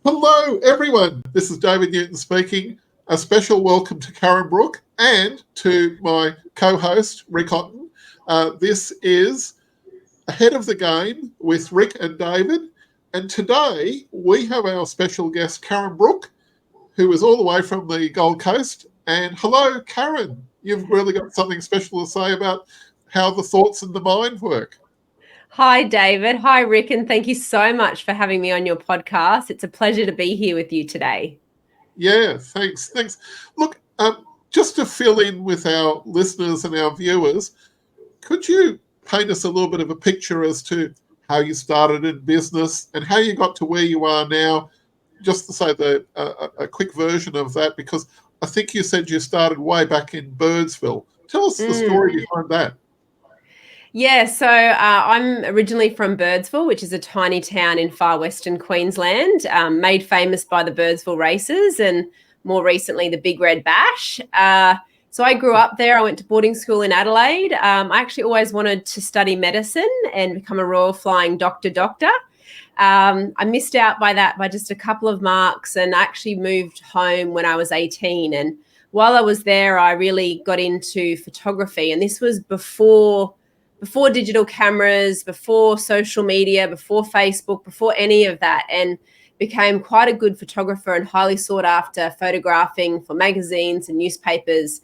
Hello, everyone. This is David Newton speaking. A special welcome to Karen Brook and to my co-host, Rick Otten. This is Ahead of the Game with Rick and David. And today we have our special guest, Karen Brook, who is all the way from the Gold Coast. And hello, Karen. You've really got something special to say about how the thoughts and the mind work. Hi, David. Hi, Rick. And thank you so much for having me on your podcast. It's a pleasure to be here with you today. Yeah, thanks. Look, just to fill in with our listeners and our viewers, could you paint us a little bit of a picture as to how you started in business and how you got to where you are now? Just to say a quick version of that, because I think you said you started way back in Birdsville. Tell us the story behind that. Yeah, so I'm originally from Birdsville, which is a tiny town in far western Queensland, made famous by the Birdsville races and more recently the Big Red Bash. So I grew up there. I went to boarding school in Adelaide. I actually always wanted to study medicine and become a Royal Flying Doctor. I missed out by just a couple of marks, and actually moved home when I was 18. And while I was there, I really got into photography, and this was before digital cameras, before social media, before Facebook, before any of that, and became quite a good photographer and highly sought after, photographing for magazines and newspapers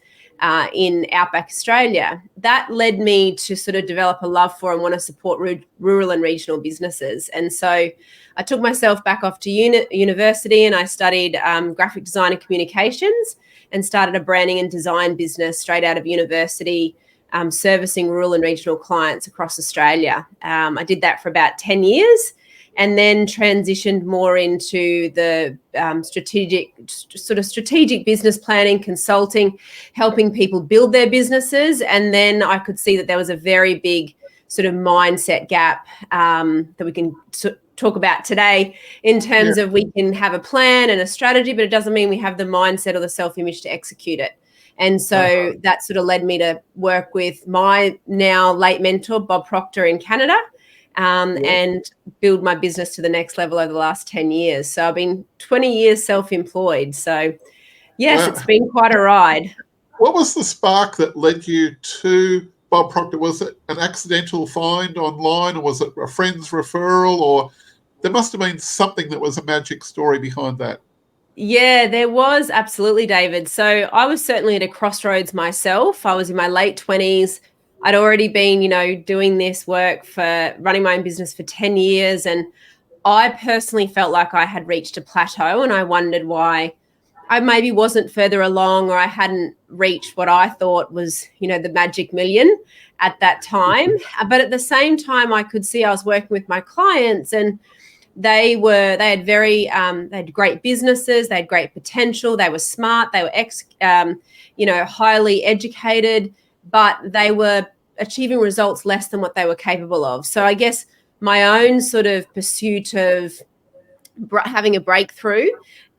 in Outback Australia. That led me to sort of develop a love for and want to support rural and regional businesses. And so I took myself back off to university, and I studied graphic design and communications and started a branding and design business straight out of university, servicing rural and regional clients across Australia. I did that for about 10 years and then transitioned more into the strategic business planning, consulting, helping people build their businesses. And then I could see that there was a very big sort of mindset gap that we can talk about today in terms of we can have a plan and a strategy, but it doesn't mean we have the mindset or the self-image to execute it. And so that sort of led me to work with my now late mentor, Bob Proctor, in Canada, and build my business to the next level over the last 10 years. So I've been 20 years self-employed. So, yes, It's been quite a ride. What was the spark that led you to Bob Proctor? Was it an accidental find online, or was it a friend's referral, or there must have been something that was a magic story behind that? Yeah, there was, absolutely, David. So I was certainly at a crossroads myself. I was in my late 20s. I'd already been, doing this work for running my own business for 10 years. And I personally felt like I had reached a plateau, and I wondered why I maybe wasn't further along, or I hadn't reached what I thought was, the magic million at that time. But at the same time, I could see I was working with my clients, and they had great businesses, they had great potential, they were smart, they were highly educated, but they were achieving results less than what they were capable of. So I guess my own sort of pursuit of having a breakthrough,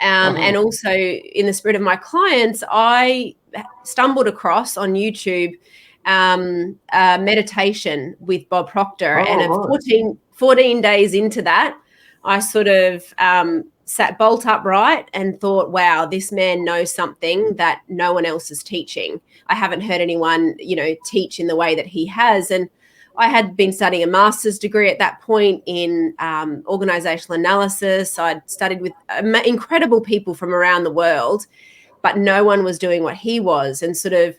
and also in the spirit of my clients, I stumbled across on YouTube meditation with Bob Proctor, and 14 days into that, I sort of sat bolt upright and thought, wow, this man knows something that no one else is teaching. I haven't heard anyone, teach in the way that he has. And I had been studying a master's degree at that point in organizational analysis. I'd studied with incredible people from around the world, but no one was doing what he was. And sort of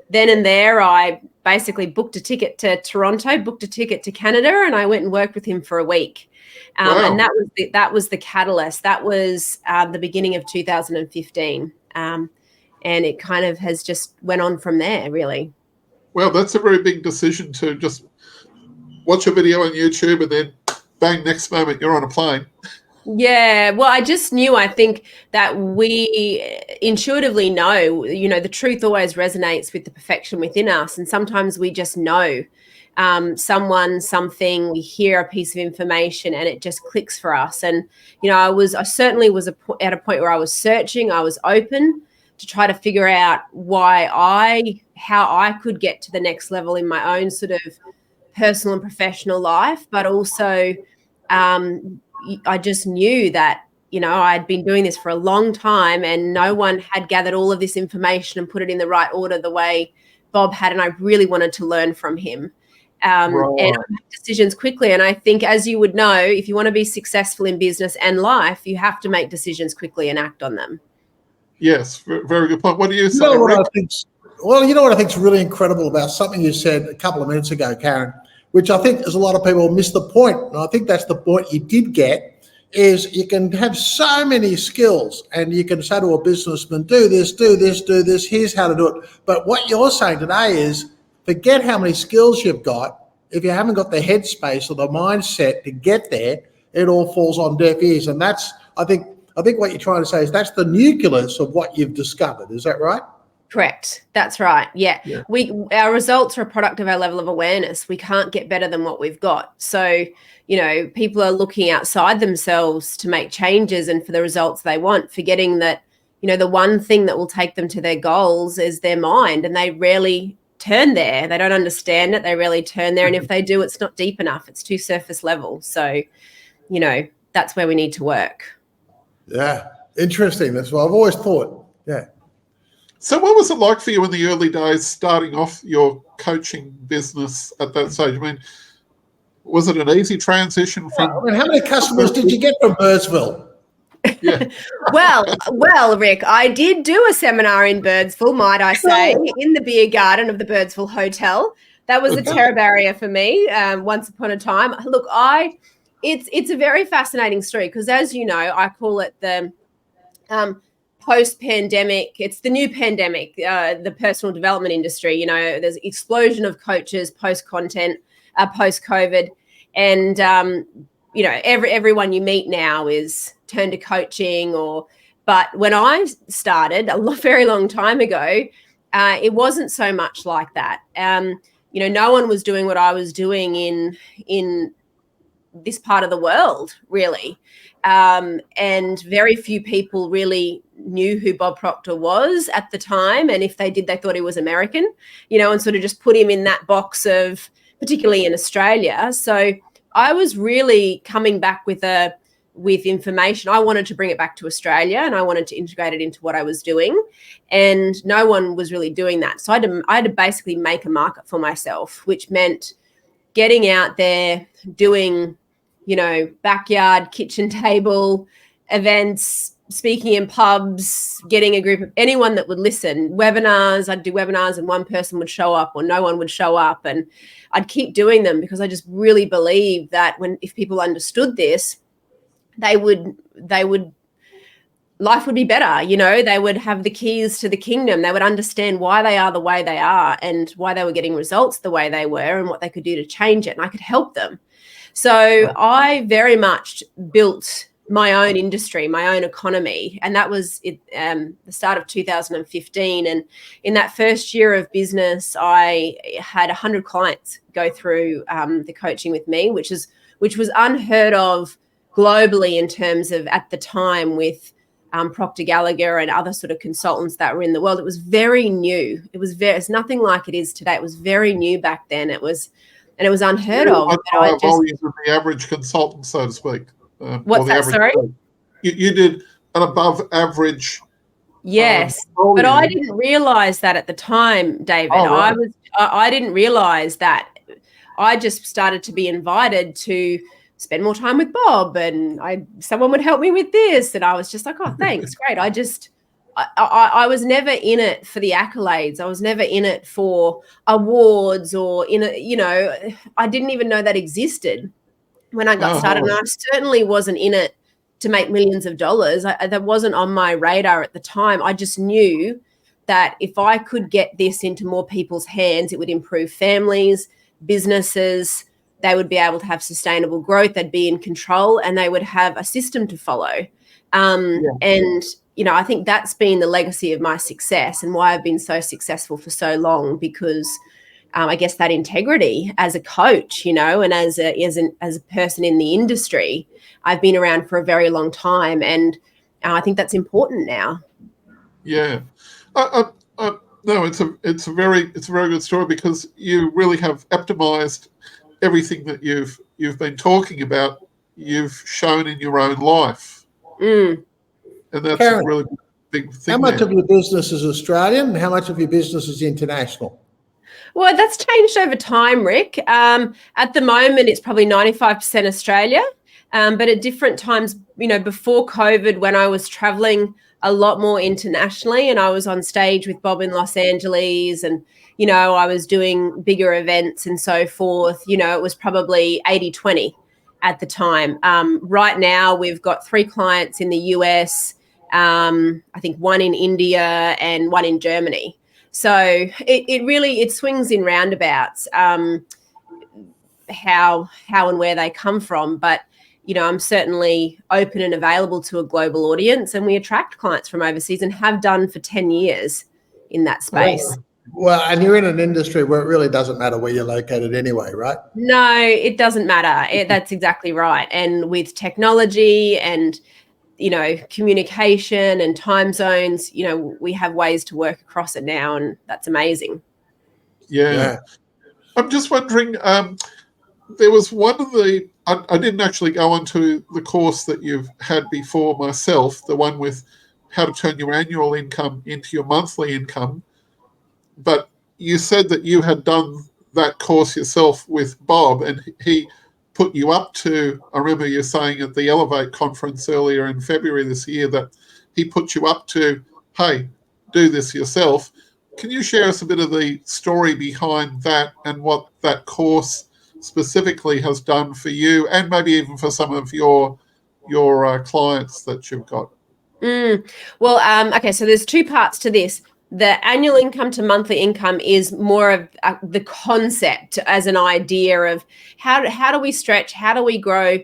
then and there, I basically booked a ticket to Toronto, booked a ticket to Canada, and I went and worked with him for a week. And that was the catalyst. That was the beginning of 2015. And it kind of has just went on from there, really. Well, that's a very big decision to just watch a video on YouTube and then bang, next moment you're on a plane. Yeah, well, I just knew, I think that we intuitively know, the truth always resonates with the perfection within us. And sometimes we just know someone, something, we hear a piece of information and it just clicks for us. And, I certainly was at a point where I was searching, I was open to try to figure out how I could get to the next level in my own sort of personal and professional life, but also I just knew that I'd been doing this for a long time and no one had gathered all of this information and put it in the right order the way Bob had. And I really wanted to learn from him. And I make decisions quickly. And I think, as you would know, if you want to be successful in business and life, you have to make decisions quickly and act on them. Yes, very good point. What do you say, You know Rick? you know what I think is really incredible about something you said a couple of minutes ago, Karen, which I think is a lot of people miss the point. And I think that's the point you did get, is you can have so many skills and you can say to a businessman, do this, here's how to do it. But what you're saying today is forget how many skills you've got. If you haven't got the headspace or the mindset to get there, it all falls on deaf ears. And that's, I think what you're trying to say is that's the nucleus of what you've discovered. Is that right? Correct. That's right. Yeah. Our results are a product of our level of awareness. We can't get better than what we've got. So, people are looking outside themselves to make changes and for the results they want, forgetting that, the one thing that will take them to their goals is their mind, and they rarely turn there. They don't understand it. They rarely turn there. And if they do, it's not deep enough. It's too surface level. So, that's where we need to work. Yeah. Interesting. That's what I've always thought. Yeah. So what was it like for you in the early days starting off your coaching business at that stage? I mean, was it an easy transition from... how many customers did you get from Birdsville? Yeah. Well, Rick, I did do a seminar in Birdsville, might I say, in the beer garden of the Birdsville Hotel. That was a terror barrier for me once upon a time. Look, it's a very fascinating story because, as you know, I call it the post-pandemic. It's the new pandemic, the personal development industry. There's an explosion of coaches post-content, post-COVID. And, everyone you meet now is turned to coaching but when I started a very long time ago, it wasn't so much like that. No one was doing what I was doing in this part of the world, really. And very few people really knew who Bob Proctor was at the time. And if they did, they thought he was American, and sort of just put him in that box of, particularly in Australia. So I was really coming back with information. I wanted to bring it back to Australia and I wanted to integrate it into what I was doing. And no one was really doing that. So I had to basically make a market for myself, which meant getting out there, doing, backyard kitchen table events, speaking in pubs, getting a group of anyone that would listen, webinars. I'd do webinars and one person would show up or no one would show up. And I'd keep doing them because I just really believe that if people understood this, life would be better. They would have the keys to the kingdom. They would understand why they are the way they are and why they were getting results the way they were and what they could do to change it. And I could help them. So I very much built my own industry, my own economy. And that was the start of 2015. And in that first year of business, I had 100 clients go through the coaching with me, which was unheard of globally in terms of at the time with Procter Gallagher and other sort of consultants that were in the world. It was very new. It's nothing like it is today. It was very new back then. It was unheard of. Volumes of the average consultant, so to speak. What's that? Sorry? You did an above average. Yes, but I didn't realize that at the time, David. Oh, right. I didn't realize that. I just started to be invited to spend more time with Bob, and someone would help me with this, and I was just like, oh, thanks, great. I was never in it for the accolades. I was never in it for awards or I didn't even know that existed when I got started. And I certainly wasn't in it to make millions of dollars. That wasn't on my radar at the time. I just knew that if I could get this into more people's hands, it would improve families, businesses. They would be able to have sustainable growth. They'd be in control and they would have a system to follow. And, I think that's been the legacy of my success and why I've been so successful for so long, because I guess that integrity as a coach, and as a person in the industry, I've been around for a very long time. And I think that's important now. Yeah. No, it's a very good story because you really have optimized everything that you've been talking about. You've shown in your own life. Mm. And that's Karen, a really big thing. how much there. of your business is Australian and how much of your business is international? Well, that's changed over time, Rick. At the moment, it's probably 95% Australia. But at different times, before COVID, when I was traveling a lot more internationally and I was on stage with Bob in Los Angeles and, I was doing bigger events and so forth, it was probably 80-20 at the time. Right now, we've got 3 clients in the US, I think 1 in India and 1 in Germany. So it really swings in roundabouts, how and where they come from. But, I'm certainly open and available to a global audience, and we attract clients from overseas and have done for 10 years in that space. Well, and you're in an industry where it really doesn't matter where you're located anyway, right? No, it doesn't matter. That's exactly right. And with technology and, communication and time zones, we have ways to work across it now, and that's amazing. Yeah. I'm just wondering, there was one of the, I didn't actually go onto the course that you've had before myself, the one with how to turn your annual income into your monthly income. But you said that you had done that course yourself with Bob, and he put you up to, I remember you saying at the Elevate conference earlier in February this year that he put you up to, hey, do this yourself. Can you share us a bit of the story behind that and what that course specifically has done for you and maybe even for some of your clients that you've got? Well, okay, so there's 2 parts to this. The annual income to monthly income is more of the concept as an idea of how do we stretch, how do we grow,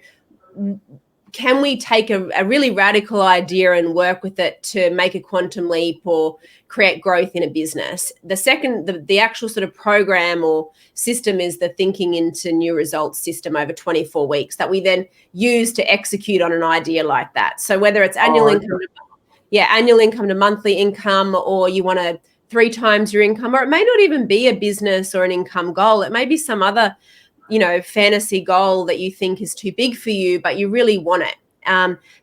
can we take a really radical idea and work with it to make a quantum leap or create growth in a business. The second, the actual sort of program or system is the Thinking into New Results system over 24 weeks that we then use to execute on an idea like that. So whether it's annual income to monthly income, or you want to 3 times your income, or it may not even be a business or an income goal. It may be some other, fantasy goal that you think is too big for you, but you really want it.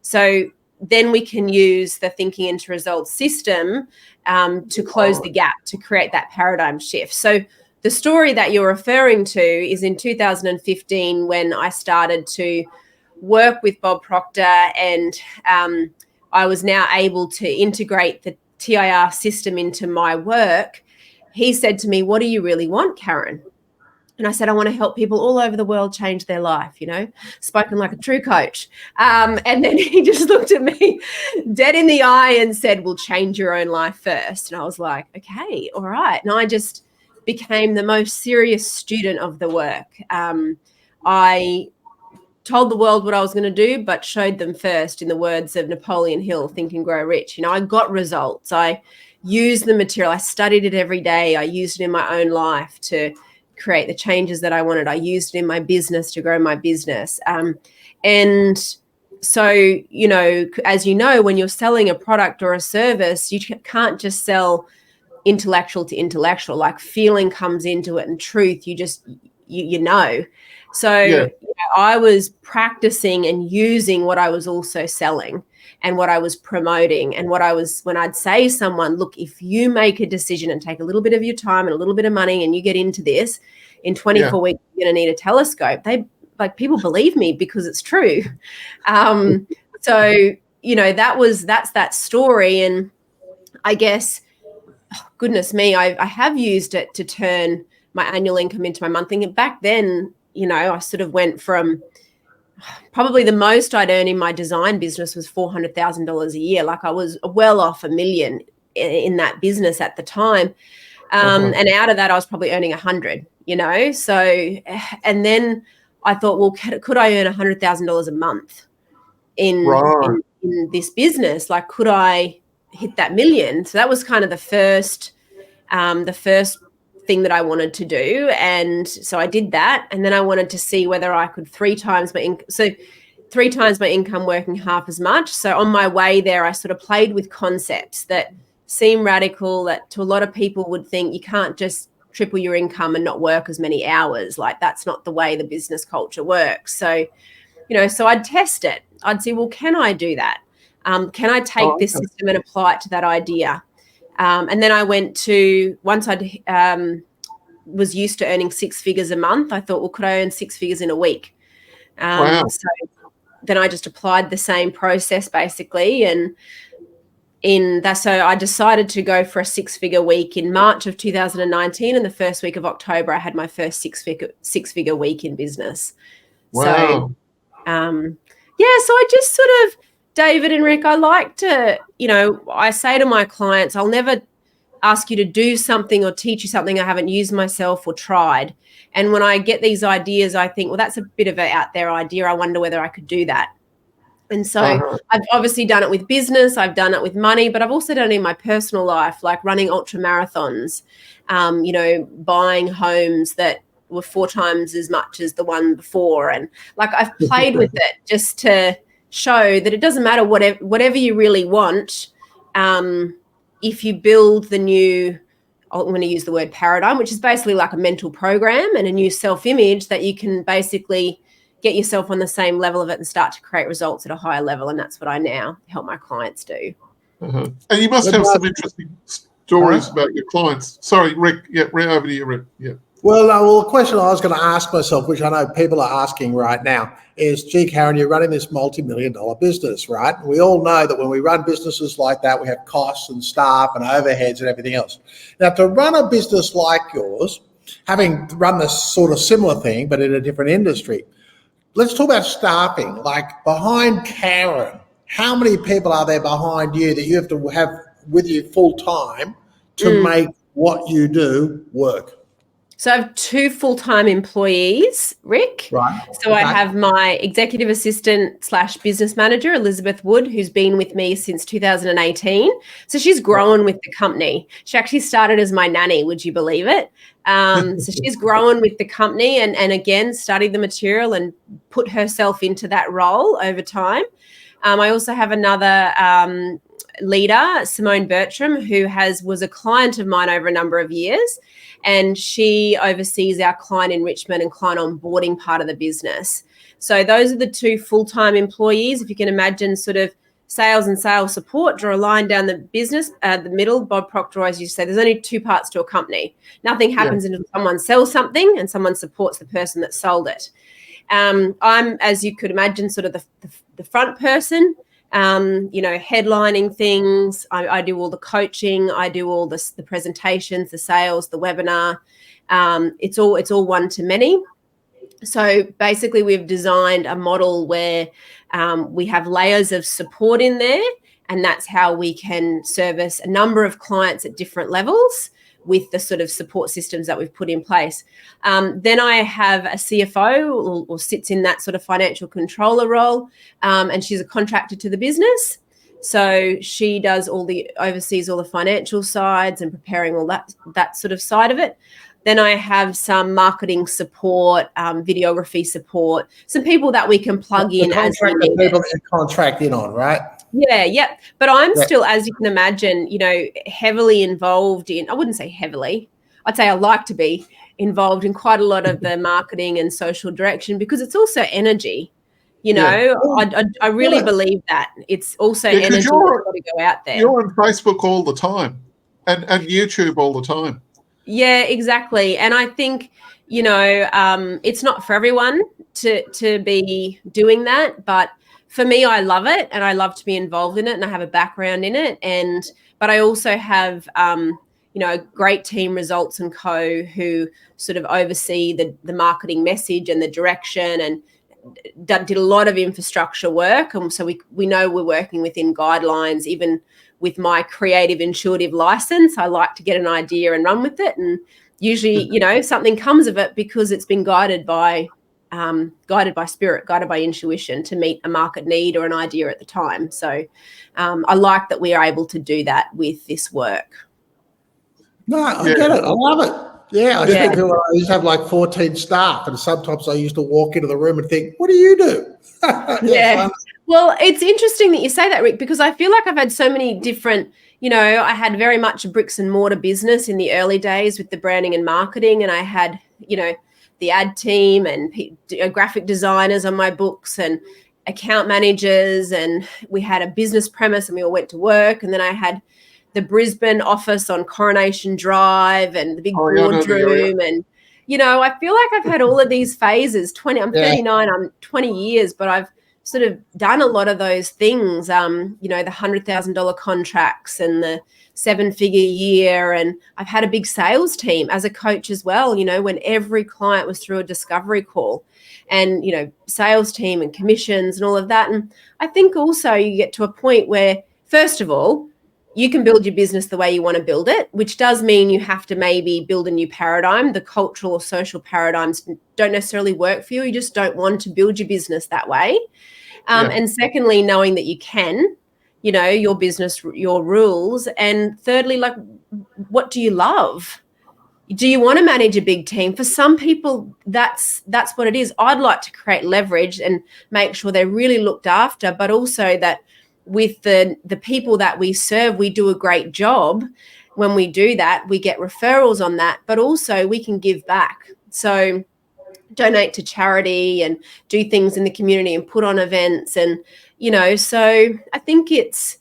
So then we can use the Thinking into Results system to close the gap, to create that paradigm shift. So the story that you're referring to is in 2015 when I started to work with Bob Proctor, and I was now able to integrate the TIR system into my work. He said to me, "What do you really want, Karen?" And I said, "I want to help people all over the world change their life," spoken like a true coach. And then he just looked at me dead in the eye and said, "Well, change your own life first." And I was like, okay, all right. And I just became the most serious student of the work. I told the world what I was going to do, but showed them first, in the words of Napoleon Hill, Think and Grow Rich. I got results. I used the material. I studied it every day. I used it in my own life to create the changes that I wanted. I used it in my business to grow my business. And so, as you know, when you're selling a product or a service, you can't just sell intellectual to intellectual. Like, feeling comes into it and truth, you know. So I was practicing and using what I was also selling and what I was promoting and when I'd say to someone, look, if you make a decision and take a little bit of your time and a little bit of money and you get into this, in 24 weeks, you're going to need a telescope. People believe me because it's true. So, that's that story. And I guess, goodness me, I have used it to turn my annual income into my monthly. And back then, I sort of went from probably the most I'd earn in my design business was $400,000 a year. Like, I was well off $1 million in that business at the time. And out of that, I was probably earning 100, So, and then I thought, well, could I earn $100,000 a month in this business? Like, could I hit that $1 million? So that was kind of the first thing that I wanted to do. And so I did that. And then I wanted to see whether I could 3 times my income. So 3 times my income working half as much. So on my way there, I sort of played with concepts that seem radical, that to a lot of people would think you can't just triple your income and not work as many hours. Like, that's not the way the business culture works. So, so I'd test it. I'd say, well, can I do that? Can I take this system and apply it to that idea? And then I went to, once I was used to earning 6 figures a month, I thought, well, could I earn 6 figures in a week? Wow. So then I just applied the same process basically. And so I decided to go for a 6-figure week in March of 2019. And the first week of October, I had my first six-figure week in business. Wow. So, so I just sort of, David and Rick, I like to, I say to my clients, I'll never ask you to do something or teach you something I haven't used myself or tried. And when I get these ideas, I think, well, that's a bit of an out there idea. I wonder whether I could do that. And so I've obviously done it with business, I've done it with money, but I've also done it in my personal life, like running ultra marathons, buying homes that were 4 times as much as the one before. And like I've played with it just to show that it doesn't matter whatever you really want. If you build the new, I'm going to use the word paradigm, which is basically like a mental program and a new self-image that you can basically get yourself on the same level of it and start to create results at a higher level. And that's what I now help my clients do. And you must have some interesting stories about your clients. Sorry, Rick. Yeah, right over to you, Rick. Yeah. Well, the question I was going to ask myself, which I know people are asking right now, is, gee, Karen, you're running this multi-million-dollar business, right? And we all know that when we run businesses like that, we have costs and staff and overheads and everything else. Now, to run a business like yours, having run this sort of similar thing, but in a different industry, let's talk about staffing. Like behind Karen, how many people are there behind you that you have to have with you full time to make what you do work? So I have 2 full-time employees, Rick. Right. So I have my executive assistant / business manager, Elizabeth Wood, who's been with me since 2018. So she's grown with the company. She actually started as my nanny, would you believe it? So she's grown with the company and again, studied the material and put herself into that role over time. I also have another leader, Simone Bertram, who was a client of mine over a number of years. And she oversees our client enrichment and client onboarding part of the business. So those are the 2 full-time employees. If you can imagine sort of sales and sales support, draw a line down the business, the middle. Bob Proctor always used to say there's only 2 parts to a company. Nothing happens until someone sells something and someone supports the person that sold it. I'm, as you could imagine, sort of the front person, headlining things. I do all the coaching. I do all the presentations, the sales, the webinar. It's all one to many. So basically we've designed a model where we have layers of support in there, and that's how we can service a number of clients at different levels with the sort of support systems that we've put in place. Then I have a CFO or sits in that sort of financial controller role, and she's a contractor to the business. So she does oversees all the financial sides and preparing all that sort of side of it. Then I have some marketing support, videography support, some people that we can plug in as we need. People that you contract in on, right? Yeah. But I'm still, as you can imagine, heavily involved in, I wouldn't say heavily, I'd say I like to be involved in quite a lot of the marketing and social direction because it's also energy. I really believe that. It's also energy that's got to go out there. You're on Facebook all the time and YouTube all the time. Yeah, exactly. And I think, it's not for everyone to be doing that, but for me, I love it and I love to be involved in it and I have a background in it. But I also have, a great team, Results & Co, who sort of oversee the marketing message and the direction and did a lot of infrastructure work. And so we know we're working within guidelines. Even with my creative intuitive license, I like to get an idea and run with it. And usually, something comes of it because it's been guided by spirit, guided by intuition to meet a market need or an idea at the time. So I like that we are able to do that with this work. No, I get it. I love it. Yeah, I think I used to have like 14 staff, and sometimes I used to walk into the room and think, what do you do? Well, it's interesting that you say that, Rick, because I feel like I've had so many different, I had very much a bricks and mortar business in the early days with the branding and marketing, and I had, the ad team and graphic designers on my books and account managers, and we had a business premise and we all went to work. And then I had the Brisbane office on Coronation Drive and the big boardroom. And, you know, I feel like I've had all of these phases. I'm 39, I'm 20 years, but I've sort of done a lot of those things, you know, the $100,000 contracts and the 7-figure year. And I've had a big sales team as a coach as well, you know, when every client was through a discovery call, and, you know, sales team and commissions and all of that. And I think also you get to a point where, first of all, you can build your business the way you want to build it, which does mean you have to maybe build a new paradigm. The cultural or social paradigms don't necessarily work for you. You just don't want to build your business that way. And secondly, knowing that you can, you know, your business, your rules. And thirdly, like, what do you love? Do you want to manage a big team? For some people, that's what it is. I'd like to create leverage and make sure they're really looked after, but also that with the people that we serve, we do a great job. When we do that, we get referrals on that, but also we can give back. So donate to charity and do things in the community and put on events. And, you know, so I think it's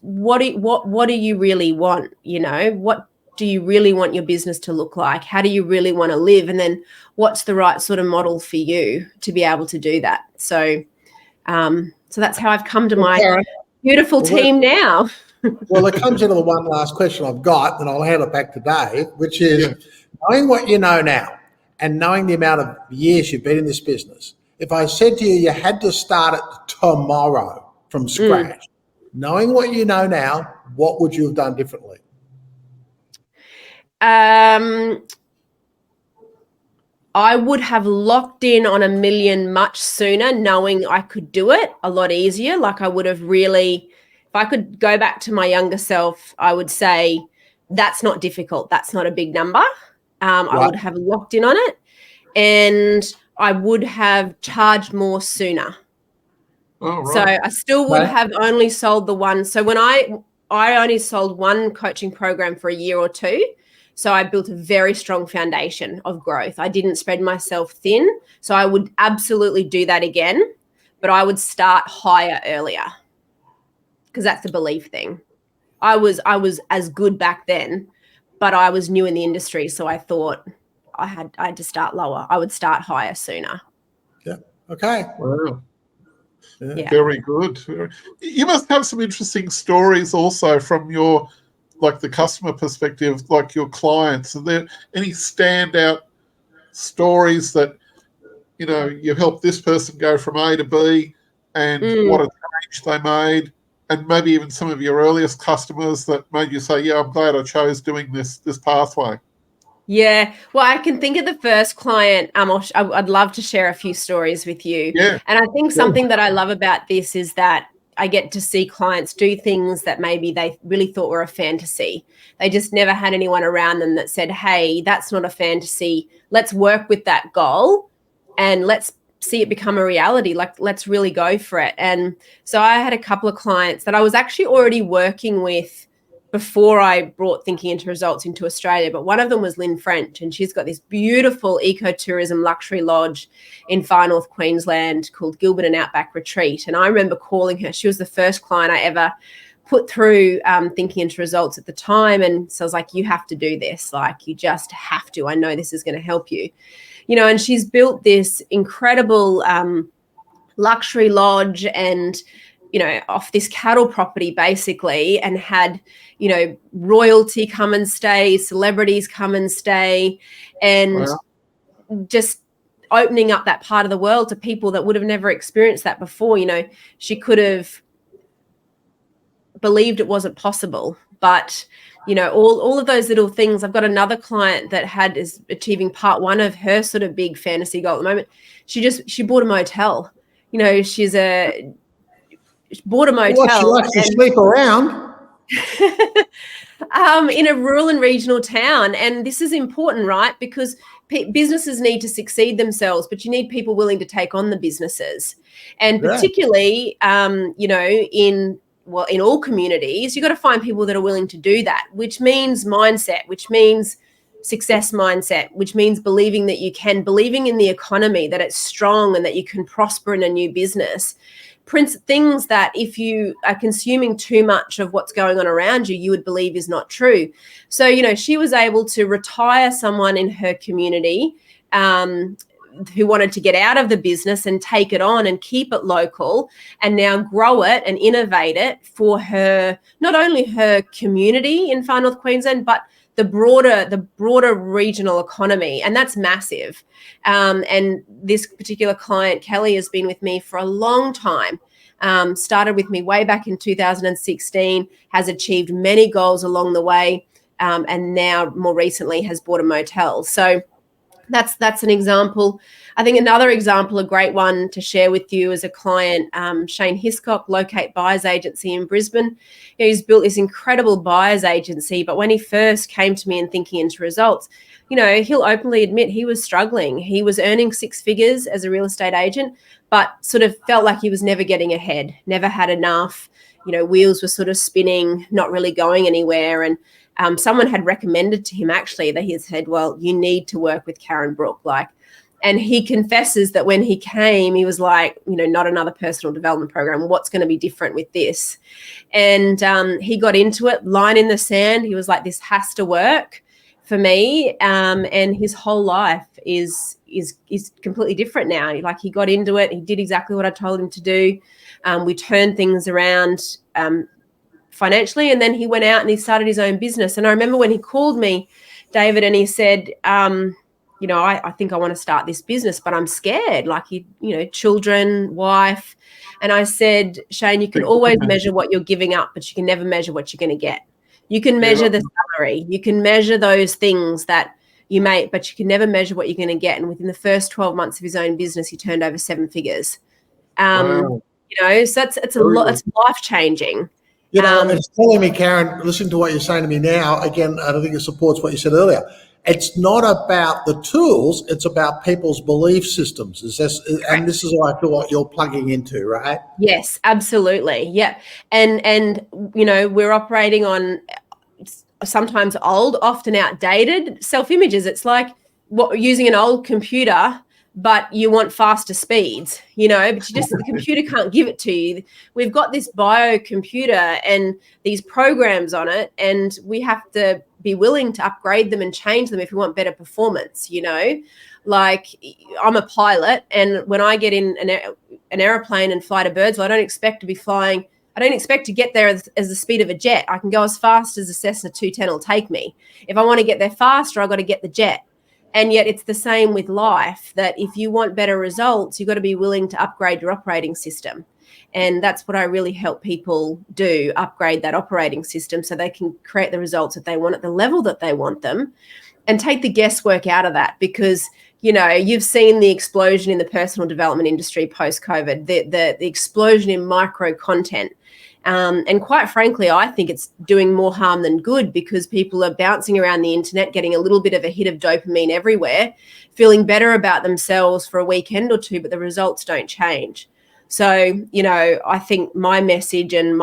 what do you really want? You know, what do you really want your business to look like? How do you really want to live? And then what's the right sort of model for you to be able to do that? So, so that's how I've come to my beautiful team now. Well, it comes into the one last question I've got, and I'll hand it back to Dave, which is knowing what you know now and knowing the amount of years you've been in this business. If I said to you, you had to start it tomorrow from scratch, knowing what you know now, what would you have done differently? I would have locked in on $1 million much sooner, knowing I could do it a lot easier. Like, I would have really, if I could go back to my younger self, I would say that's not difficult. That's not a big number. I would have locked in on it, and I would have charged more sooner. Oh, right. So I still would have only sold the one. So when I only sold one coaching program for a year or two. So I built a very strong foundation of growth. I didn't spread myself thin. So I would absolutely do that again, but I would start higher earlier, because that's the belief thing. I was as good back then, but I was new in the industry. So I thought I had to start lower. I would start higher sooner. Yeah. Okay. Wow. Yeah. Very good. You must have some interesting stories also from your, like, the customer perspective, like your clients. Are there any standout stories that, you know, you helped this person go from A to B, and what a change they made, and maybe even some of your earliest customers that made you say, yeah, I'm glad I chose doing this pathway? Yeah, well, I can think of the first client. I'd love to share a few stories with you. Yeah. And I think something that I love about this is that I get to see clients do things that maybe they really thought were a fantasy. They just never had anyone around them that said, hey, that's not a fantasy. Let's work with that goal and let's see it become a reality. Like, let's really go for it. And so I had a couple of clients that I was actually already working with before I brought Thinking into Results into Australia. But one of them was Lynn French, and she's got this beautiful ecotourism luxury lodge in far north Queensland called Gilbert and Outback Retreat. And I remember calling her. She was the first client I ever put through Thinking into Results at the time. And so I was like, you have to do this. Like, you just have to. I know this is going to help you. You know, and she's built this incredible luxury lodge and, you know, off this cattle property basically, and had, you know, royalty come and stay, celebrities come and stay, and just opening up that part of the world to people that would have never experienced that before. You know, she could have believed it wasn't possible, but, you know, all of those little things. I've got another client that is achieving part one of her sort of big fantasy goal at the moment. She bought a motel. You know, she bought a motel. Well, she likes to sleep around. In a rural and regional town. And this is important, right? Because businesses need to succeed themselves, but you need people willing to take on the businesses. And particularly, you know, in all communities, you've got to find people that are willing to do that, which means mindset, which means success mindset, which means believing that you can, believing in the economy, that it's strong and that you can prosper in a new business. Things that if you are consuming too much of what's going on around you, you would believe is not true. So, you know, she was able to retire someone in her community who wanted to get out of the business and take it on and keep it local, and now grow it and innovate it for her, not only her community in Far North Queensland, but the broader regional economy. And that's massive. And this particular client, Kelly, has been with me for a long time. Started with me way back in 2016, has achieved many goals along the way, and now more recently has bought a motel. So that's an example. I think another example, a great one to share with you, is a client, Shane Hiscock, Locate Buyers Agency in Brisbane. You know, he's built this incredible buyers agency, but when he first came to me and thinking into results, you know, he'll openly admit he was struggling. He was earning 6 figures as a real estate agent, but sort of felt like he was never getting ahead, never had enough. You know, wheels were sort of spinning, not really going anywhere. And someone had recommended to him actually that he had said, well, you need to work with Karen Brook. And he confesses that when he came, he was like, you know, not another personal development program. What's going to be different with this? And he got into it, line in the sand. He was like, this has to work for me. And his whole life is completely different now. Like, he got into it. He did exactly what I told him to do. We turned things around financially, and then he went out and he started his own business. And I remember when he called me, David, and he said, you know, I think I want to start this business, but I'm scared, like, you know, children, wife. And I said, Shane, you can always measure what you're giving up, but you can never measure what you're going to get. You can measure the salary, you can measure those things that you make, but you can never measure what you're going to get. And within the first 12 months of his own business, he turned over 7 figures. Wow. You know, so it's a lot, it's life changing. You know, it's telling me, Karen, listen to what you're saying to me now. Again, I think it supports what you said earlier. It's not about the tools, it's about people's belief systems. And this is what I feel like you're plugging into, right? Yes, absolutely. Yeah. And you know, we're operating on sometimes old, often outdated self-images. It's like using an old computer, but you want faster speeds, you know, but the computer can't give it to you. We've got this bio computer and these programs on it, and we have to be willing to upgrade them and change them if we want better performance, you know. Like, I'm a pilot, and when I get in an aeroplane and fly to Birdsville, I don't expect to get there as the speed of a jet. I can go as fast as a Cessna 210 will take me. If I want to get there faster, I've got to get the jet. And yet it's the same with life, that if you want better results, you've got to be willing to upgrade your operating system. And that's what I really help people do, upgrade that operating system so they can create the results that they want at the level that they want them, and take the guesswork out of that. Because, you know, you've seen the explosion in the personal development industry post-COVID, the explosion in micro content. And quite frankly, I think it's doing more harm than good, because people are bouncing around the internet, getting a little bit of a hit of dopamine everywhere, feeling better about themselves for a weekend or two, but the results don't change. So, you know, I think my message and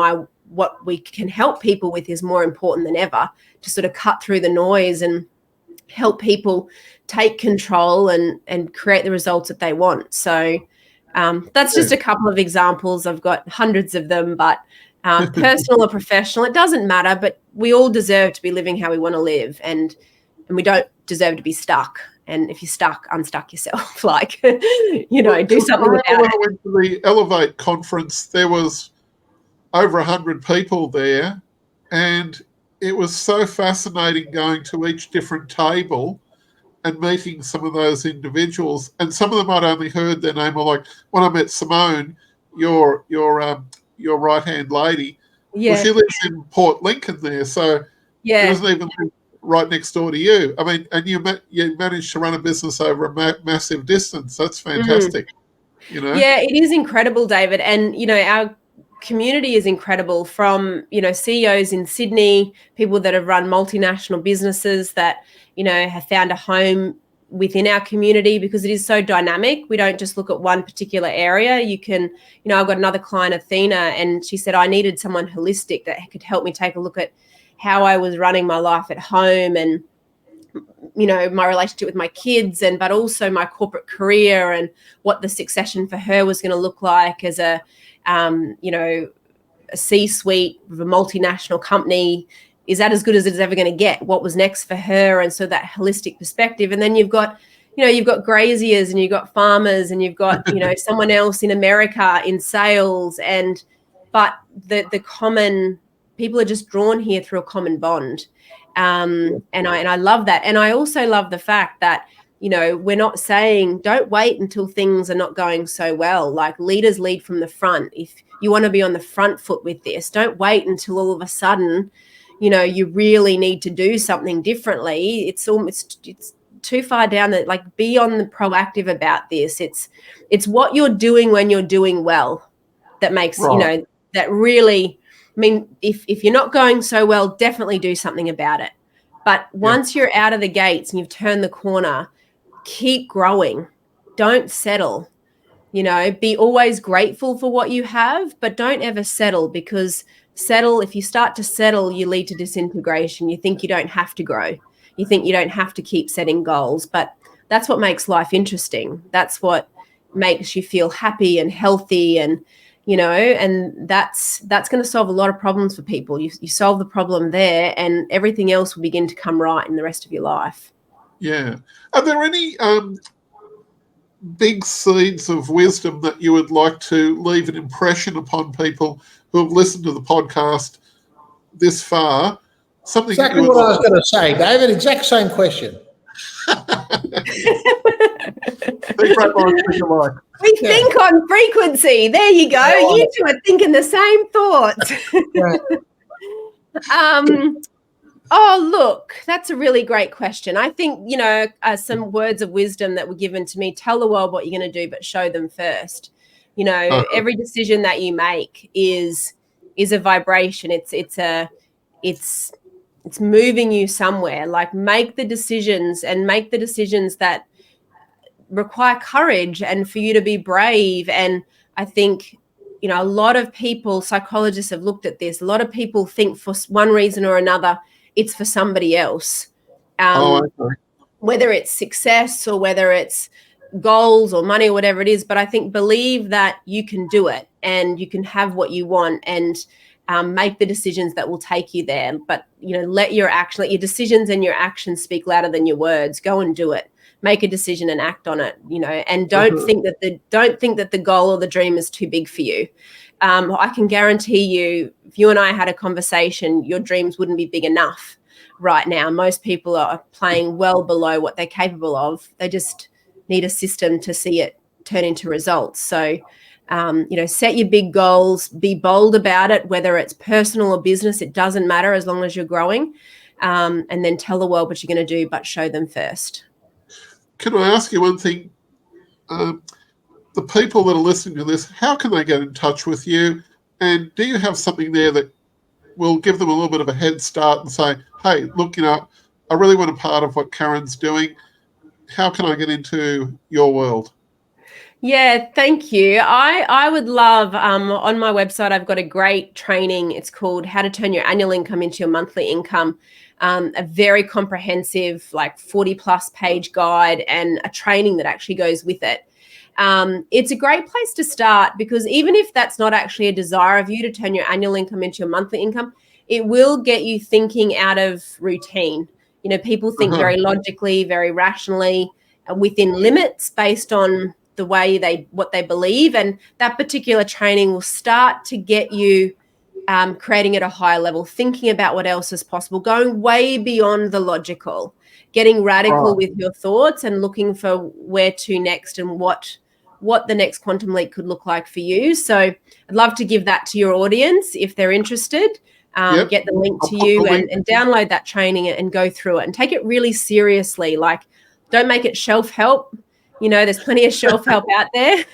what we can help people with is more important than ever, to sort of cut through the noise and help people take control and create the results that they want. So that's just a couple of examples. I've got hundreds of them, but personal or professional, it doesn't matter, but we all deserve to be living how we want to live, and we don't deserve to be stuck. And if you're stuck, unstuck yourself. Like, you know, do something about it. When I went to the Elevate conference, there was over 100 people there, and it was so fascinating going to each different table and meeting some of those individuals. And some of them I'd only heard their name, or like when I met Simone, your right-hand lady, Yeah. well, she lives in Port Lincoln there, so Yeah. it wasn't even right next door to you. I mean, and you managed to run a business over a massive distance. That's fantastic. You know? Yeah, it is incredible, David. And, you know, our community is incredible, from, you know, CEOs in Sydney, people that have run multinational businesses that, you know, have found a home within our community, because it is so dynamic. We don't just look at one particular area. You can, you know, I've got another client, Athena, and she said, I needed someone holistic that could help me take a look at how I was running my life at home and my relationship with my kids, but also my corporate career and what the succession for her was going to look like as a C-suite of a multinational company. Is that as good as it's ever going to get? What was next for her? And so that holistic perspective. And then you've got graziers, and you've got farmers, and you've got, someone else in America in sales. But the common people are just drawn here through a common bond. And I love that. And I also love the fact that, we're not saying don't wait until things are not going so well. Like, leaders lead from the front. If you want to be on the front foot with this, don't wait until all of a sudden, you really need to do something differently. It's too far down. That, like, be on the proactive about this. It's what you're doing when you're doing well that makes, Right. that really, I mean, if you're not going so well, definitely do something about it. But once you're out of the gates and you've turned the corner, keep growing. Don't settle. Be always grateful for what you have, but don't ever settle, because if you start to settle, you lead to disintegration. You think you don't have to grow. You think you don't have to keep setting goals, but that's what makes life interesting. That's what makes you feel happy and healthy, and and that's going to solve a lot of problems for people. You solve the problem there, and everything else will begin to come right in the rest of your life. Yeah. Are there any big seeds of wisdom that you would like to leave an impression upon people who have listened to the podcast this far? Something Exactly what I was going to say, David. Exact same question. We think on frequency. There you go. You two are thinking the same thoughts. Oh, look, that's a really great question. I think, some words of wisdom that were given to me: tell the world what you're going to do, but show them first. Every decision that you make is a vibration. It's moving you somewhere. Like, make the decisions that require courage and for you to be brave. And I think, a lot of people, psychologists have looked at this. A lot of people think for one reason or another, it's for somebody else. Whether it's success or whether it's goals or money or whatever it is. But I think, believe that you can do it and you can have what you want, and make the decisions that will take you there. But, let your decisions and your actions speak louder than your words. Go and do it. Make a decision and act on it, and don't think that the goal or the dream is too big for you. I can guarantee you, if you and I had a conversation, your dreams wouldn't be big enough right now. Most people are playing well below what they're capable of. They just need a system to see it turn into results. So, set your big goals, be bold about it, whether it's personal or business, it doesn't matter as long as you're growing, and then tell the world what you're going to do, but show them first. Can I ask you one thing? The people that are listening to this, how can they get in touch with you? And do you have something there that will give them a little bit of a head start and say, hey, look, I really want a part of what Karen's doing. How can I get into your world? Yeah, thank you. I would love, on my website, I've got a great training. It's called How to Turn Your Annual Income into Your Monthly Income. A very comprehensive, like 40+ page guide, and a training that actually goes with it. It's a great place to start, because even if that's not actually a desire of you to turn your annual income into your monthly income, it will get you thinking out of routine. People think very logically, very rationally, within limits, based on the way what they believe. And that particular training will start to get you creating at a higher level, thinking about what else is possible, going way beyond the logical, getting radical with your thoughts, and looking for where to next and what the next quantum leap could look like for you. So I'd love to give that to your audience if they're interested. Get the link to you and download that training and go through it and take it really seriously. Like, don't make it shelf help. There's plenty of shelf help out there.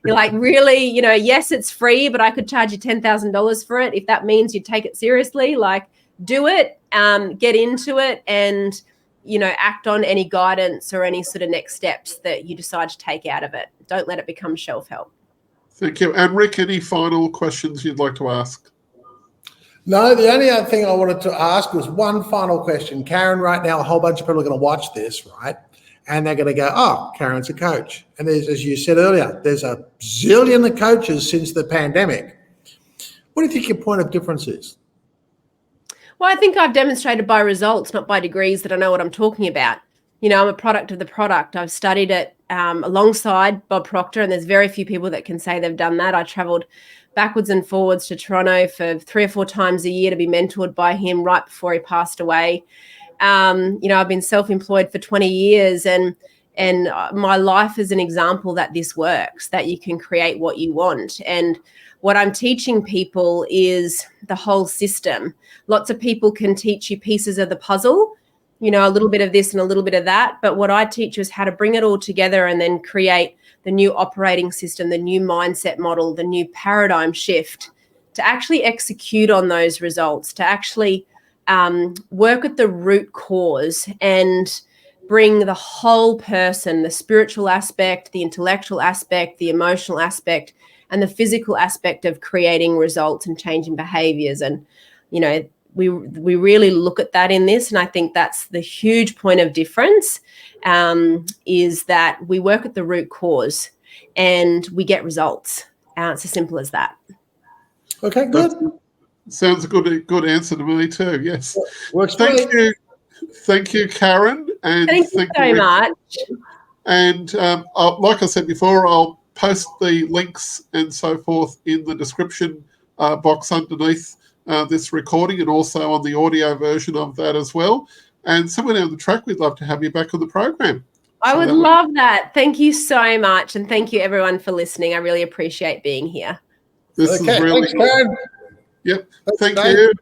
You're like, really, yes, it's free, but I could charge you $10,000 for it. If that means you take it seriously, like, do it, get into it, and, act on any guidance or any sort of next steps that you decide to take out of it. Don't let it become shelf help. Thank you. And Rick, any final questions you'd like to ask? No, the only other thing I wanted to ask was one final question. Karen, right now, a whole bunch of people are going to watch this, right? And they're going to go, oh, Karen's a coach. And there's, as you said earlier, there's a zillion of coaches since the pandemic. What do you think your point of difference is? Well, I think I've demonstrated by results, not by degrees, that I know what I'm talking about. You know, I'm a product of the product. I've studied it alongside Bob Proctor, and there's very few people that can say they've done that. I travelled backwards and forwards to Toronto for 3 or 4 times a year to be mentored by him right before he passed away. You know, I've been self-employed for 20 years, and my life is an example that this works, that you can create what you want. And what I'm teaching people is the whole system. Lots of people can teach you pieces of the puzzle, you know, a little bit of this and a little bit of that. But what I teach is how to bring it all together and then create the new operating system, the new mindset model, the new paradigm shift to actually execute on those results, to actually work at the root cause and bring the whole person, the spiritual aspect, the intellectual aspect, the emotional aspect, and the physical aspect of creating results and changing behaviors. And, you know, we really look at that in this. And I think that's the huge point of difference, is that we work at the root cause and we get results. It's as simple as that. Okay, good. Sounds a good answer to me too. Yes. Works. Thank you, Karen. And Thank you so much. And like I said before, I'll post the links and so forth in the description box underneath this recording, and also on the audio version of that as well. And somewhere down the track, we'd love to have you back on the program. I would love that. Thank you so much. And thank you, everyone, for listening. I really appreciate being here. This is really thanks, Karen. Yep. Thanks, Thank Dave. you.